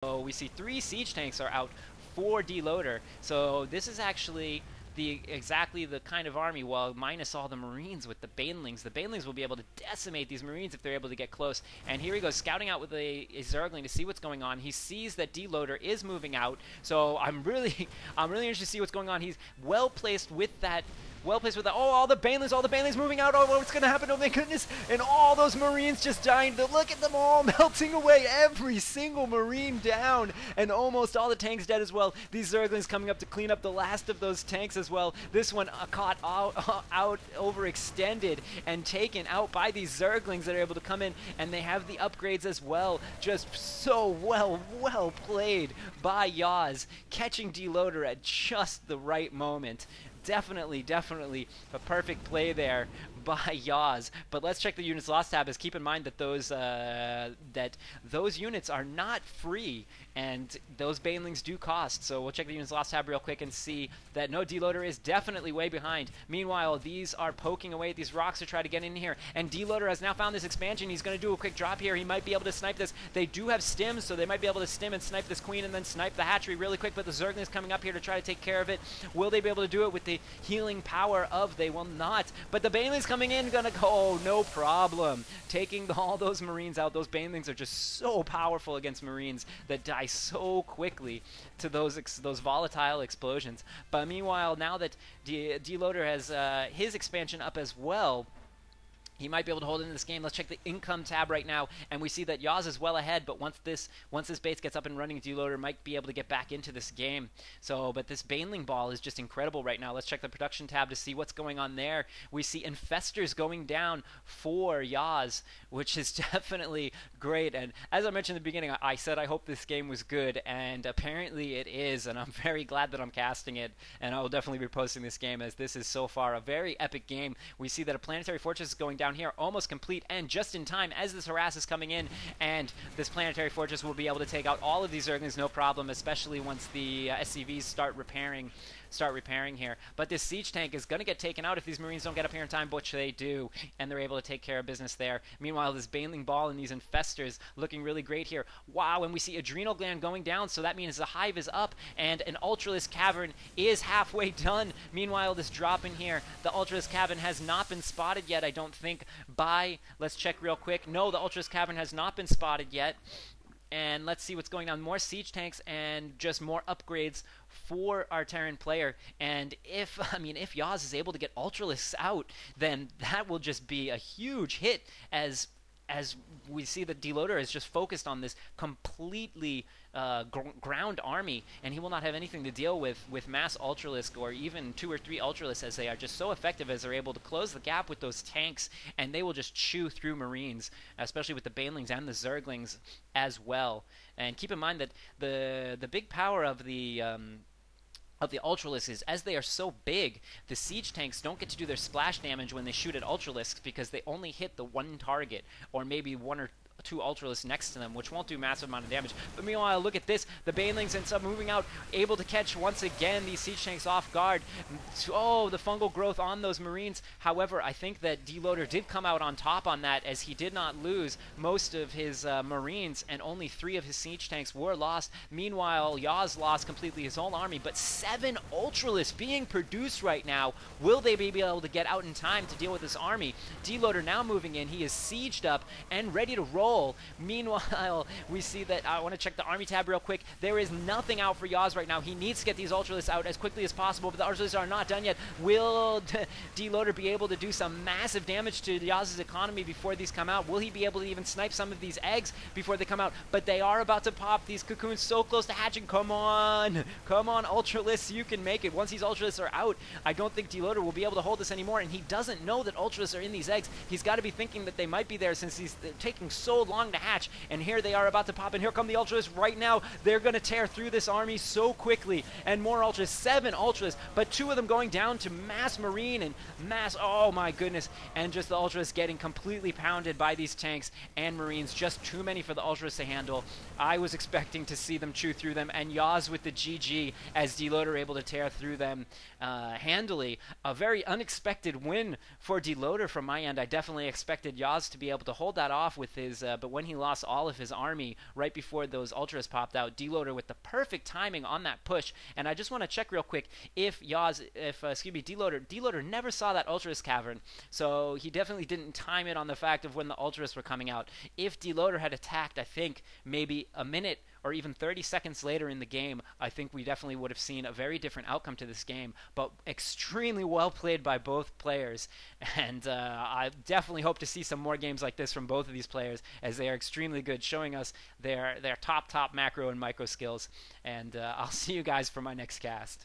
So we see 3 siege tanks are out for DeLoAdEr. So this is actually exactly the kind of army, well, minus all the Marines with the Banelings. The Banelings will be able to decimate these Marines if they're able to get close. And here he goes, scouting out with a Zergling to see what's going on. He sees that DeLoAdEr is moving out, so I'm really interested to see what's going on. He's well placed with that. Oh, all the Banelings moving out. Oh, what's going to happen? Oh, my goodness. And all those Marines just dying. Look at them all melting away. Every single Marine down. And almost all the tanks dead as well. These Zerglings coming up to clean up the last of those tanks as well. This one caught out overextended and taken out by these Zerglings that are able to come in. And they have the upgrades as well. Just so well played by Yaz. Catching DeLoAdEr at just the right moment. Definitely a perfect play there by Yaz. But let's check the units lost tab. Keep in mind that those units are not free, and those Banelings do cost. So we'll check the units lost tab real quick and see that no, DeLoAdEr is definitely way behind. Meanwhile, these are poking away at these rocks to try to get in here, and DeLoAdEr has now found this expansion. He's going to do a quick drop here. He might be able to snipe this. They do have stims, so they might be able to stim and snipe this queen and then snipe the hatchery really quick, but the Zergling's coming up here to try to take care of it. Will they be able to do it with the healing power of? They will not. But the Banelings coming in, gonna go, oh, no problem. Taking all those Marines out. Those Banelings are just so powerful against Marines that die so quickly to those volatile explosions. But meanwhile, now that DeLoAdEr has his expansion up as well, he might be able to hold into this game. Let's check the income tab right now, and we see that Yaz is well ahead, but once this base gets up and running, DeLoAdEr might be able to get back into this game. So, but this Baneling ball is just incredible right now. Let's check the production tab to see what's going on there. We see Infestors going down for Yaz, which is definitely great. And as I mentioned in the beginning, I said I hope this game was good, and apparently it is, and I'm very glad that I'm casting it, and I will definitely be posting this game, as this is so far a very epic game. We see that a planetary fortress is going down here, almost complete, and just in time as this harass is coming in, and this planetary fortress will be able to take out all of these Zerglings no problem, especially once the SCVs start repairing here. But this siege tank is going to get taken out if these Marines don't get up here in time, which they do, and they're able to take care of business there. Meanwhile, this Baneling ball and these Infestors looking really great here. Wow, and we see Adrenal Gland going down, so that means the hive is up, and an Ultralisk Cavern is halfway done. Meanwhile, this drop in here, the Ultralisk Cavern has not been spotted yet, I don't think, by, let's check real quick. No, the Ultralisk Cavern has not been spotted yet. And let's see what's going on. More siege tanks and just more upgrades for our Terran player. And if Yaz is able to get Ultralisks out, then that will just be a huge hit, as we see that DeLoAdEr is just focused on this completely ground army, and he will not have anything to deal with mass Ultralisk or even 2 or 3 Ultralisks, as they are just so effective as they're able to close the gap with those tanks, and they will just chew through Marines, especially with the Banelings and the Zerglings as well. And keep in mind that the big power of the Ultralisks is, as they are so big, the siege tanks don't get to do their splash damage when they shoot at Ultralisks, because they only hit the one target, or maybe 1 or 2 Ultralisks next to them, which won't do massive amount of damage. But meanwhile, look at this. The Banelings and some moving out, able to catch once again these siege tanks off guard. Oh, the fungal growth on those Marines. However, I think that DeLoAdEr did come out on top on that, as he did not lose most of his Marines, and only 3 of his siege tanks were lost. Meanwhile, Yaz lost completely his whole army, but 7 Ultralisks being produced right now. Will they be able to get out in time to deal with this army? DeLoAdEr now moving in. He is sieged up and ready to roll. Meanwhile, we see that, I want to check the army tab real quick. There is nothing out for Yaz right now. He needs to get these Ultralisks out as quickly as possible, but the Ultralisks are not done yet. Will DeLoAdEr be able to do some massive damage to Yaz's economy before these come out? Will he be able to even snipe some of these eggs before they come out? But they are about to pop. These cocoons so close to hatching. Come on, Ultralisks, you can make it. Once these Ultralisks are out, I don't think DeLoAdEr will be able to hold this anymore, and he doesn't know that Ultralisks are in these eggs. He's got to be thinking that they might be there, since he's taking so long to hatch, and here they are about to pop, and here come the Ultralisks right now. They're going to tear through this army so quickly, and more Ultralisks, 7 Ultralisks, but 2 of them going down to mass Marine and mass, oh my goodness, and just the Ultralisks getting completely pounded by these tanks and Marines. Just too many for the Ultralisks to handle. I was expecting to see them chew through them, and Yaz with the GG, as DeLoAdEr able to tear through them handily. A very unexpected win for DeLoAdEr from my end. I definitely expected Yaz to be able to hold that off with his but when he lost all of his army right before those ultras popped out, DeLoAdEr with the perfect timing on that push. And I just want to check real quick if DeLoAdEr never saw that ultras cavern, so he definitely didn't time it on the fact of when the ultras were coming out. If DeLoAdEr had attacked, I think maybe a minute or even 30 seconds later in the game, I think we definitely would have seen a very different outcome to this game, but extremely well played by both players, and I definitely hope to see some more games like this from both of these players, as they are extremely good, showing us their top macro and micro skills, and I'll see you guys for my next cast.